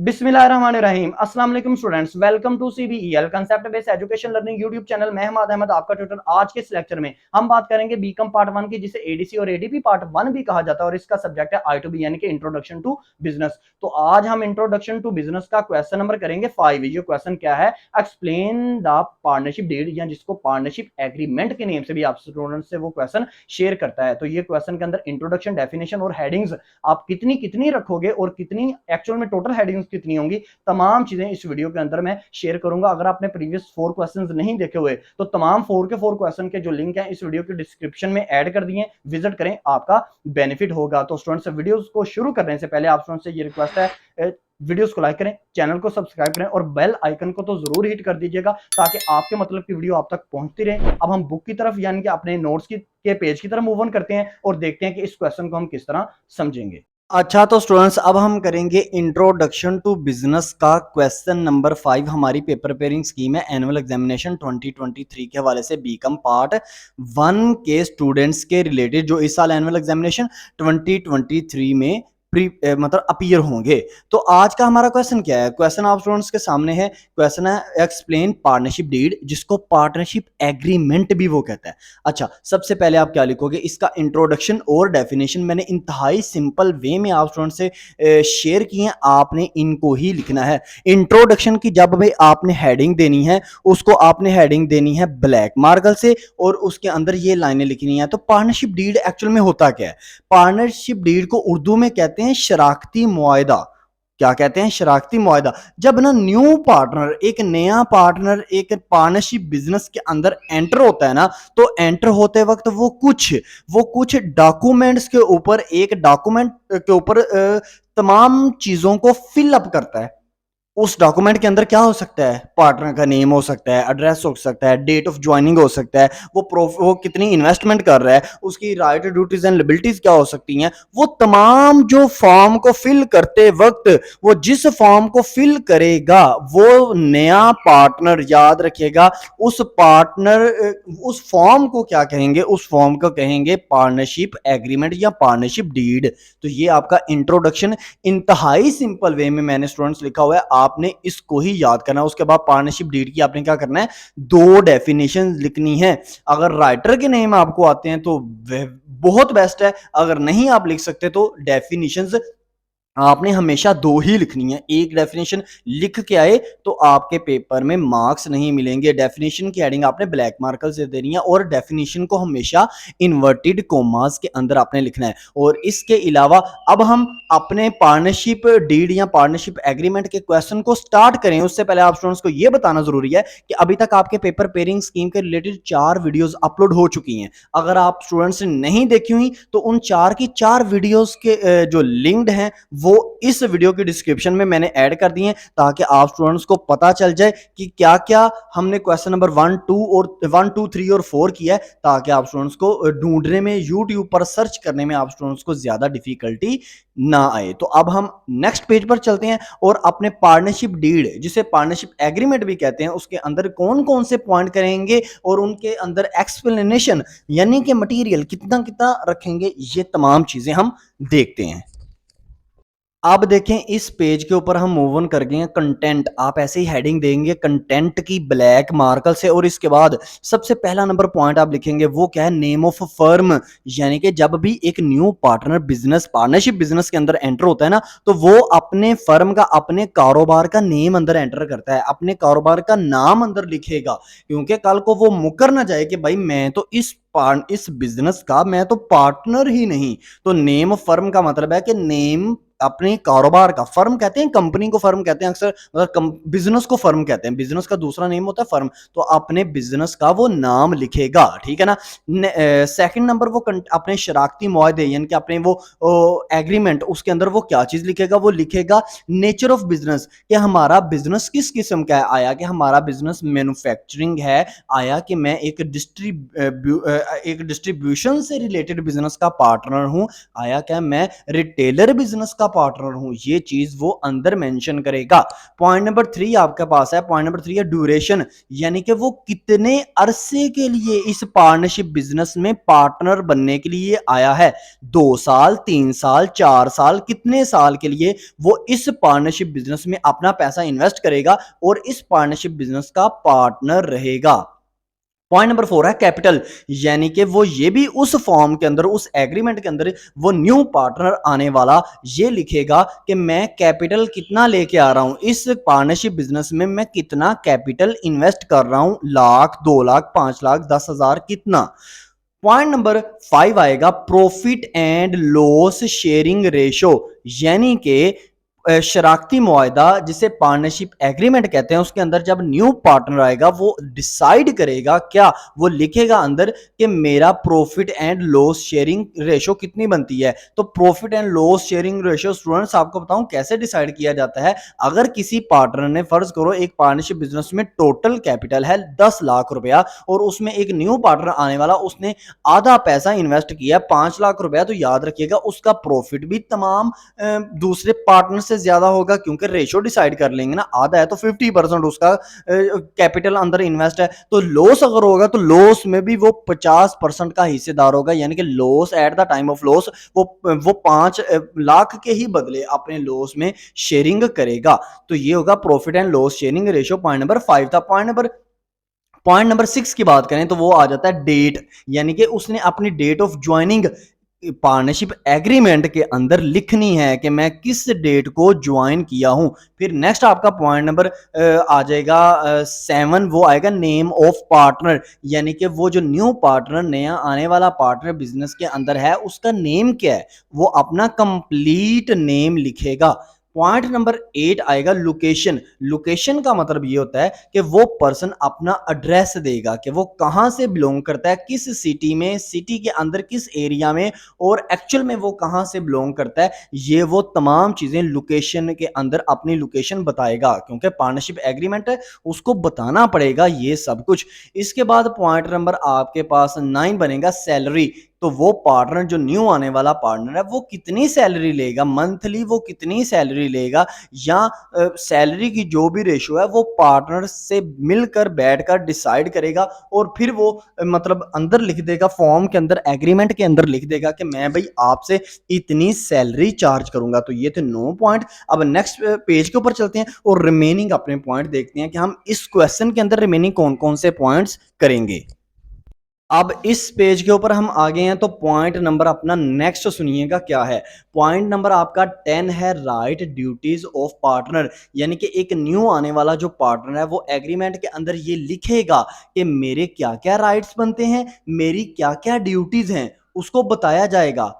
बिस्मिल्लाहिर्रहमानिर्रहीम। अस्सलाम वालेकुम students, welcome to CBEL concept based education learning YouTube channel. मैं हमाद अहमद आपका ट्यूटर। आज के इस लेक्चर में हम बात करेंगे बीकॉम पार्ट 1 की, जिसे एडीसी और एडीपी पार्ट 1 भी कहा जाता है, और इसका सब्जेक्ट है आई2बी यानी कि इंट्रोडक्शन टू बिजनेस। तो आज हम इंट्रोडक्शन टू बिजनेस का क्वेश्चन नंबर करेंगे 5। ये क्वेश्चन क्या है? एक्सप्लेन द पार्टनरशिप डीड, या जिसको पार्टनरशिप एग्रीमेंट के नेम से भी आप स्टूडेंट से वो क्वेश्चन शेयर करता है। तो ये क्वेश्चन के अंदर इंट्रोडक्शन, डेफिनेशन और हेडिंग्स आप कितनी कितनी रखोगे और कितनी एक्चुअल में टोटल हेडिंग्स कितनी होंगी, तमाम चीजें इस वीडियो के अंदर मैं शेयर करूंगा। अगर आपने प्रीवियस 4 क्वेश्चंस नहीं देखे हुए तो तमाम 4 के 4 क्वेश्चन के जो लिंक है इस वीडियो के डिस्क्रिप्शन में ऐड कर दिए, विजिट करें, आपका बेनिफिट होगा। तो स्टूडेंट्स, वीडियोस को शुरू करने से पहले आप स्टूडेंट्स से ये रिक्वेस्ट है, वीडियोस को लाइक करें, चैनल को सब्सक्राइब करें और बेल आइकन को तो जरूर हिट कर दीजिएगा, ताकि आपके मतलब की वीडियो आप तक पहुंचती रहे। अब हम बुक की तरफ यानी कि अपने नोट्स के पेज की तरफ मूव ऑन करते हैं और देखते हैं कि इस क्वेश्चन को हम किस तरह समझेंगे। अच्छा, तो स्टूडेंट्स अब हम करेंगे इंट्रोडक्शन टू बिजनेस का क्वेश्चन नंबर 5। हमारी पेपर प्रिपेयरिंग स्कीम है एनुअल एग्जामिनेशन 2023 के हवाले से बीकॉम पार्ट 1 के स्टूडेंट्स के रिलेटेड, जो इस साल एनुअल एग्जामिनेशन 2023 में मतलब अपीयर होंगे। तो आज का हमारा क्वेश्चन क्या है? क्वेश्चन आप स्टूडेंट्स के सामने है। क्वेश्चन है एक्सप्लेन पार्टनरशिप डीड, जिसको पार्टनरशिप एग्रीमेंट भी वो कहता है। अच्छा, सबसे पहले आप क्या लिखोगे? इसका इंट्रोडक्शन और डेफिनेशन मैंने इंतहाई सिंपल वे में आप स्टूडेंट से शेयर किए हैं, आपने इनको ही लिखना है। इंट्रोडक्शन की जब भाई आपने हेडिंग देनी है, उसको आपने हेडिंग देनी है ब्लैक मार्कर से, और उसके अंदर ये लाइनें लिखनी है। तो पार्टनरशिप डीड एक्चुअल में होता क्या है? पार्टनरशिप डीड को उर्दू में कहते हैं शराकती मुआहदा। क्या कहते हैं? शराकती मुआहदा। जब ना न्यू पार्टनर, एक नया पार्टनर एक पार्टनरशिप बिजनेस के अंदर एंटर होता है ना, तो एंटर होते वक्त वो कुछ डॉक्यूमेंट्स के ऊपर, एक डॉक्यूमेंट के ऊपर तमाम चीजों को फिल अप करता है। उस डॉक्यूमेंट के अंदर क्या हो सकता है? पार्टनर का नेम हो सकता है, एड्रेस हो सकता है, डेट ऑफ ज्वाइनिंग हो सकता है, वो कितनी इन्वेस्टमेंट कर रहा है, उसकी राइट ड्यूटीज एंड लिबिलिटीज क्या हो सकती हैं। वो तमाम जो फॉर्म को फिल करते वक्त, वो जिस फॉर्म को फिल करेगा, वो नया पार्टनर, याद रखिएगा, उस पार्टनर उस फॉर्म को क्या कहेंगे? उस फॉर्म को कहेंगे पार्टनरशिप एग्रीमेंट या पार्टनरशिप डीड। तो ये आपका इंट्रोडक्शन इंतहाई सिंपल वे में मैंने स्टूडेंट्स लिखा हुआ है, आपने इसको ही याद करना है। उसके बाद पार्टनरशिप डीड की आपने क्या करना है? 2 डेफिनेशन लिखनी है। अगर राइटर के नेम आपको आते हैं तो बहुत बेस्ट है, अगर नहीं आप लिख सकते तो डेफिनेशंस आपने हमेशा 2 ही लिखनी है। एक डेफिनेशन लिख के आए तो आपके पेपर में मार्क्स नहीं मिलेंगे। डेफिनेशन की हेडिंग आपने ब्लैक मार्कर से देनी है, और डेफिनेशन को हमेशा इन्वर्टेड कोमास के अंदर आपने लिखना है। और इसके अलावा अब हम अपने पार्टनरशिप डीड या पार्टनरशिप एग्रीमेंट के क्वेश्चन को स्टार्ट करें, उससे पहले आप स्टूडेंट्स को यह बताना जरूरी है कि अभी तक आपके पेपर पेयरिंग स्कीम के रिलेटेड 4 वीडियोस अपलोड हो चुकी हैं। अगर आप स्टूडेंट्स ने नहीं देखी हुई तो उन 4 की 4 वीडियोस के जो लिंक्ड हैं वो इस वीडियो के डिस्क्रिप्शन में मैंने ऐड कर दिए हैं, ताकि आप स्टूडेंट्स को पता चल जाए कि क्या क्या हमने क्वेश्चन नंबर 1 2 3 और 4 किया है, ताकि आप स्टूडेंट्स को ढूंढने में, यूट्यूब पर सर्च करने में आप स्टूडेंट्स को ज्यादा डिफिकल्टी ना आए। तो अब हम नेक्स्ट पेज पर चलते हैं और अपने पार्टनरशिप डीड, जिसे पार्टनरशिप एग्रीमेंट भी कहते हैं, उसके अंदर कौन कौन से पॉइंट करेंगे और उनके अंदर एक्सप्लेनेशन यानी कि मटेरियल कितना कितना रखेंगे, ये तमाम चीजें हम देखते हैं। अब देखें, इस पेज के ऊपर हम मूव ऑन कर गए हैं। कंटेंट, आप ऐसे ही हेडिंग देंगे कंटेंट की ब्लैक मार्कर से, और इसके बाद सबसे पहला नंबर पॉइंट आप लिखेंगे वो क्या है? Name of firm. यानी कि जब भी एक new partner business, partnership business के अंदर एंटर होता है ना, तो वो अपने फर्म का, अपने कारोबार का नेम अंदर एंटर करता है, अपने कारोबार का नाम अंदर लिखेगा, क्योंकि कल को वो मुकर ना जाए कि भाई मैं तो इस बिजनेस का मैं तो पार्टनर ही नहीं। तो नेम फर्म का मतलब है कि नेम अपने कारोबार का, फर्म कहते हैं कंपनी को, फर्म कहते हैं अक्सर, मतलब बिजनेस को फर्म कहते हैं, बिजनेस का दूसरा नेम होता है फर्म। तो अपने बिजनेस का वो नाम लिखेगा, ठीक है ना। सेकंड नंबर, वो अपने शराकती मुआहदे यानी कि अपने वो एग्रीमेंट, उसके अंदर वो क्या चीज लिखेगा? वो लिखेगा नेचर ऑफ बिजनेस, कि हमारा बिजनेस किस किस्म का है। आया कि हमारा बिजनेस मैन्युफैक्चरिंग है, आया कि मैं एक डिस्ट्रीब्यूशन से रिलेटेड बिजनेस का पार्टनर हूं, आया क्या मैं रिटेलर बिजनेस का उसका पार्टनर हूं, ये चीज वो अंदर मेंशन करेगा। पॉइंट नंबर 3 आपके पास है, पॉइंट नंबर 3 है ड्यूरेशन, यानी कि वो कितने अरसे के लिए इस पार्टनरशिप बिजनेस में पार्टनर बनने के लिए आया है। 2 साल, 3 साल, 4 साल, कितने साल के लिए वो इस पार्टनरशिप बिजनेस में अपना पैसा इन्वेस्ट करेगा और इस पार्टनरशिप बिजनेस का पार्टनर रहेगा। पॉइंट नंबर 4 है कैपिटल, यानी कि वो ये भी उस फॉर्म के अंदर, उस एग्रीमेंट के अंदर वो न्यू पार्टनर आने वाला ये लिखेगा कि मैं कैपिटल कितना लेके आ रहा हूं इस पार्टनरशिप बिजनेस में, मैं कितना कैपिटल इन्वेस्ट कर रहा हूं, लाख, 2 लाख, 5 लाख, 10,000, कितना। पॉइंट नंबर 5 आएगा profit and loss sharing ratio, यानी कि शराकती मुआहदा जिसे पार्टनरशिप एग्रीमेंट कहते हैं, उसके अंदर जब न्यू पार्टनर आएगा वो डिसाइड करेगा, क्या वो लिखेगा अंदर कि मेरा profit and loss sharing ratio कितनी बनती है। तो profit and loss sharing ratio students आपको बताऊं कैसे डिसाइड किया जाता है। अगर किसी पार्टनर ने, फर्ज करो एक पार्टनरशिप बिजनेस में टोटल कैपिटल है 10 लाख रुपया और उसमें एक न्यू पार्टनर आने वाला, उसने आधा पैसा इन्वेस्ट किया 5 लाख रुपया, तो याद रखिएगा उसका प्रॉफिट भी तमाम दूसरे पार्टनर से ज्यादा होगा, क्योंकि रेशो डिसाइड कर लेंगे ना, आधा है तो 50% उसका कैपिटल अंदर इन्वेस्ट है। तो लॉस अगर होगा तो लॉस में भी वो 50% का हिस्सेदार होगा, यानी कि loss at the time of loss वो 5 लाख के ही बदले अपने लॉस में शेयरिंग करेगा। तो ये होगा profit and loss sharing ratio. Point number 5 था। पॉइंट नंबर 6 की बात करें तो वो आ जाता है डेट, यानी कि उसने अपनी date of joining partnership agreement के अंदर लिखनी है कि मैं किस डेट को ज्वाइन किया हूं। फिर नेक्स्ट आपका पॉइंट नंबर आ जाएगा 7, वो आएगा नेम ऑफ पार्टनर, यानी कि वो जो न्यू पार्टनर, नया आने वाला पार्टनर बिजनेस के अंदर है, उसका नेम क्या है, वो अपना कंप्लीट नेम लिखेगा। पॉइंट नंबर 8 आएगा लोकेशन। लोकेशन का मतलब ये होता है कि वो पर्सन अपना एड्रेस देगा कि वो कहां से बिलोंग करता है, किस सिटी में, सिटी के अंदर किस एरिया में, और एक्चुअल में वो कहां से बिलोंग करता है। ये वो तमाम चीजें लोकेशन के अंदर अपनी लोकेशन बताएगा, क्योंकि पार्टनरशिप एग्रीमेंट है, उसको बताना पड़ेगा ये सब कुछ। इसके बाद पॉइंट नंबर आपके पास 9 बनेगा सैलरी। तो वो पार्टनर जो न्यू आने वाला पार्टनर है वो कितनी सैलरी लेगा, मंथली वो कितनी सैलरी लेगा, या सैलरी की जो भी रेशो है वो पार्टनर से मिलकर बैठकर डिसाइड करेगा, और फिर वो मतलब अंदर लिख देगा, फॉर्म के अंदर, एग्रीमेंट के अंदर लिख देगा कि मैं भाई आपसे इतनी सैलरी चार्ज करूंगा। तो ये थे 9 पॉइंट। अब नेक्स्ट पेज के ऊपर चलते हैं और रिमेनिंग अपने पॉइंट देखते हैं कि हम इस क्वेश्चन के अंदर रिमेनिंग कौन कौन से पॉइंट्स करेंगे। अब इस पेज के ऊपर हम आ गए हैं, तो पॉइंट नंबर अपना नेक्स्ट सुनिएगा क्या है। पॉइंट नंबर आपका 10 है राइट ड्यूटीज ऑफ पार्टनर, यानी कि एक न्यू आने वाला जो पार्टनर है वो एग्रीमेंट के अंदर ये लिखेगा कि मेरे क्या क्या राइट्स बनते हैं, मेरी क्या क्या ड्यूटीज हैं, उसको बताया जाएगा।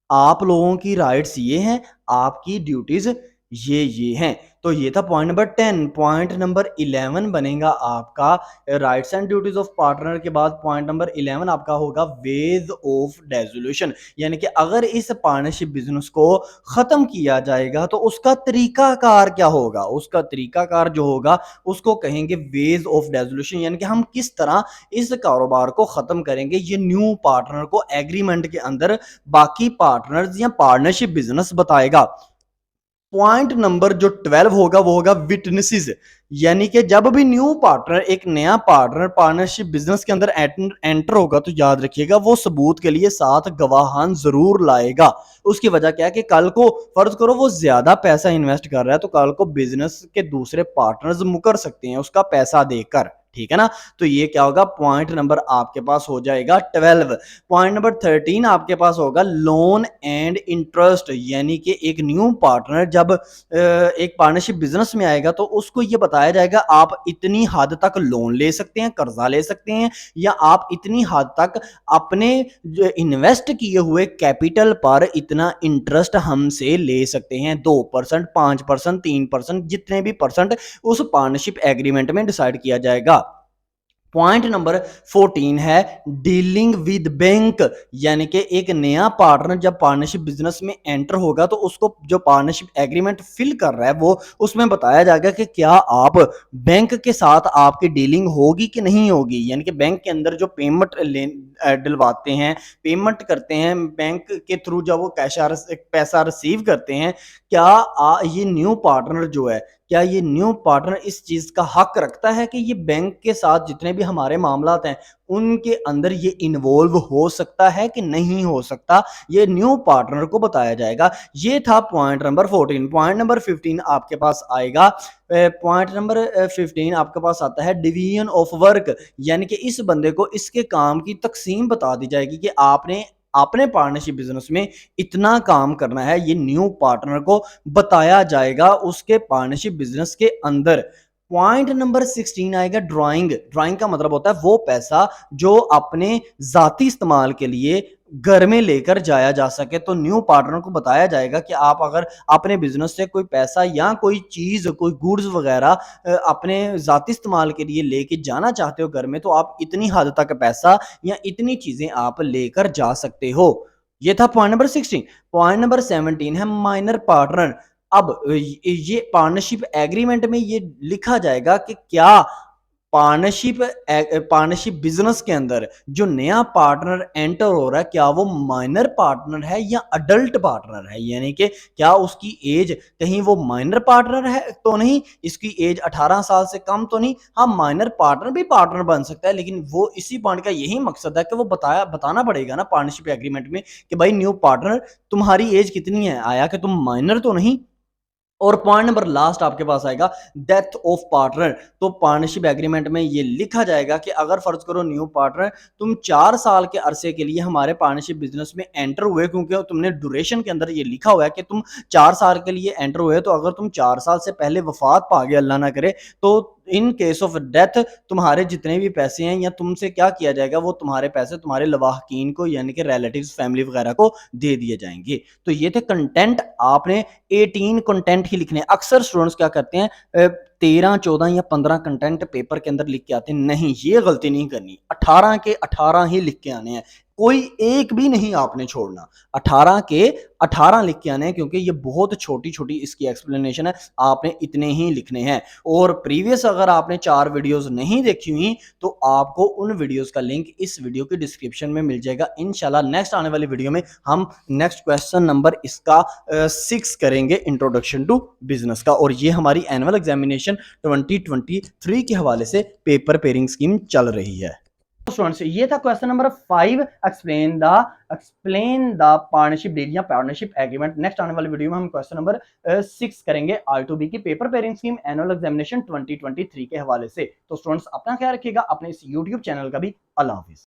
आप लोगों की राइट्स ये हैं, आपकी ड्यूटीज ये हैं। तो ये था पॉइंट नंबर 10। पॉइंट नंबर 11 बनेगा आपका rights and duties of partner के बाद पॉइंट नंबर 11 आपका होगा वेज ऑफ डेसोल्यूशन, यानी कि अगर इस पार्टनरशिप बिजनेस को खत्म किया जाएगा तो उसका तरीकाकार क्या होगा। उसका तरीकाकार जो होगा उसको कहेंगे वेज ऑफ डेसोल्यूशन, यानी कि हम किस तरह इस कारोबार को खत्म करेंगे। ये न्यू पार्टनर को एग्रीमेंट के अंदर बाकी पार्टनर्स या पार्टनरशिप बिजनेस बताएगा। पॉइंट नंबर जो 12 होगा वो होगा विटनेसेस, यानी कि जब भी न्यू पार्टनर, एक नया पार्टनर पार्टनरशिप बिजनेस के अंदर एंटर होगा तो याद रखिएगा वो सबूत के लिए साथ गवाहान जरूर लाएगा। उसकी वजह क्या है कि कल को फर्ज करो वो ज्यादा पैसा इन्वेस्ट कर रहा है तो कल को बिजनेस के दूसरे पार्टनर्स मुकर सकते हैं उसका पैसा देकर, ठीक है ना। तो ये क्या होगा, पॉइंट नंबर आपके पास हो जाएगा 12। पॉइंट नंबर 13 आपके पास होगा लोन एंड इंटरेस्ट, यानी कि एक न्यू पार्टनर जब एक पार्टनरशिप बिजनेस में आएगा तो उसको ये बताया जाएगा आप इतनी हद तक लोन ले सकते हैं, कर्जा ले सकते हैं, या आप इतनी हद तक अपने इन्वेस्ट किए हुए कैपिटल पर इतना इंटरेस्ट हमसे ले सकते हैं। 2%, 5%, 3%, जितने भी परसेंट उस पार्टनरशिप एग्रीमेंट में डिसाइड किया जाएगा। पॉइंट नंबर 14 है डीलिंग विद बैंक, यानी कि एक नया पार्टनर जब पार्टनरशिप बिजनेस में एंटर होगा तो उसको जो पार्टनरशिप एग्रीमेंट फिल कर रहा है वो उसमें बताया जाएगा कि क्या आप बैंक के साथ आपकी डीलिंग होगी कि नहीं होगी, यानी कि बैंक के अंदर जो पेमेंट डलवाते हैं, पेमेंट करते हैं बैंक के थ्रू, जब वो पैसा रिसीव करते हैं, क्या ये न्यू पार्टनर जो है, क्या ये न्यू पार्टनर इस चीज का हक रखता है कि ये बैंक के साथ जितने भी हमारे मामलात हैं उनके अंदर ये इन्वॉल्व हो सकता है कि नहीं हो सकता, ये न्यू पार्टनर को बताया जाएगा। ये था पॉइंट नंबर 14। पॉइंट नंबर 15 आपके पास आएगा। पॉइंट नंबर 15 आपके पास आता है डिवीजन ऑफ वर्क, यानी कि इस बंदे को इसके काम की तकसीम बता दी जाएगी कि आपने अपने पार्टनरशिप बिजनेस में इतना काम करना है, ये न्यू पार्टनर को बताया जाएगा उसके पार्टनरशिप बिजनेस के अंदर। पॉइंट नंबर 16 आएगा ड्राइंग। ड्राइंग का मतलब होता है वो पैसा जो अपने जाती इस्तेमाल के लिए घर में लेकर जाया जा सके, तो न्यू पार्टनर को बताया जाएगा कि आप अगर अपने बिजनेस से कोई पैसा या कोई चीज, कोई गुड्स वगैरह अपने जाती इस्तेमाल के लिए लेके जाना चाहते हो घर में, तो आप इतनी हद तक पैसा या इतनी चीजें आप लेकर जा सकते हो। ये था पॉइंट नंबर 16। पॉइंट नंबर 17 है माइनर पार्टनर। अब ये पार्टनरशिप एग्रीमेंट में ये लिखा जाएगा कि क्या पार्टनरशिप बिजनेस के अंदर जो नया पार्टनर एंटर हो रहा है, क्या वो माइनर पार्टनर है या अडल्ट पार्टनर है, यानी कि क्या उसकी एज कहीं वो माइनर पार्टनर है तो नहीं, इसकी एज 18 साल से कम तो नहीं। हाँ, माइनर पार्टनर भी पार्टनर बन सकता है, लेकिन वो इसी पॉइंट का यही मकसद है कि वो बताना पड़ेगा ना पार्टनरशिप एग्रीमेंट में कि भाई न्यू पार्टनर तुम्हारी एज कितनी है, आया कि तुम माइनर तो नहीं। और पॉइंट नंबर लास्ट आपके पास आएगा डेथ ऑफ पार्टनर। तो पार्टनरशिप एग्रीमेंट में ये लिखा जाएगा कि अगर फर्ज करो न्यू पार्टनर तुम 4 साल के अरसे के लिए हमारे पार्टनरशिप बिजनेस में एंटर हुए, क्योंकि तुमने ड्यूरेशन के अंदर ये लिखा हुआ है कि तुम 4 साल के लिए एंटर हुए, तो अगर तुम 4 साल से पहले वफात पा गए अल्लाह ना करे, तो इन केस ऑफ डेथ तुम्हारे जितने भी पैसे हैं या तुमसे क्या किया जाएगा, वो तुम्हारे पैसे तुम्हारे लवाहकीन को यानी कि रिलेटिव्स फैमिली वगैरह को दे दिए जाएंगे। तो ये थे कंटेंट, आपने 18 कंटेंट ही लिखने हैं। अक्सर स्टूडेंट्स क्या करते हैं 13 14 या 15 कंटेंट पेपर के अंदर लिख के आते हैं, नहीं ये गलती नहीं करनी, 18 के 18 ही लिख के आने हैं, कोई एक भी नहीं आपने छोड़ना, 18 के 18 लिख के आने हैं, क्योंकि ये बहुत छोटी छोटी इसकी एक्सप्लेनेशन है, आपने इतने ही लिखने हैं। और प्रीवियस अगर आपने 4 वीडियोस नहीं देखी हुई तो आपको उन वीडियोस का लिंक इस वीडियो के डिस्क्रिप्शन में मिल जाएगा। इंशाल्लाह नेक्स्ट आने वाली वीडियो में हम नेक्स्ट क्वेश्चन नंबर इसका 6 करेंगे, इंट्रोडक्शन टू बिजनेस का, और ये हमारी एनुअल एग्जामिनेशन 2023 के हवाले से पेपर पेयरिंग स्कीम चल रही है। स्टूडेंट्स, ये था question number 5, explain the partnership deal या पार्टनरशिप एग्रीमेंट। नेक्स्ट आने वाली वीडियो में हम क्वेश्चन नंबर 6 करेंगे R2B की paper pairing scheme annual examination 2023 के हवाले से। तो स्टूडेंट्स अपना ख्याल रखिएगा, अपने इस YouTube चैनल का भी। अल्लाह हाफिज।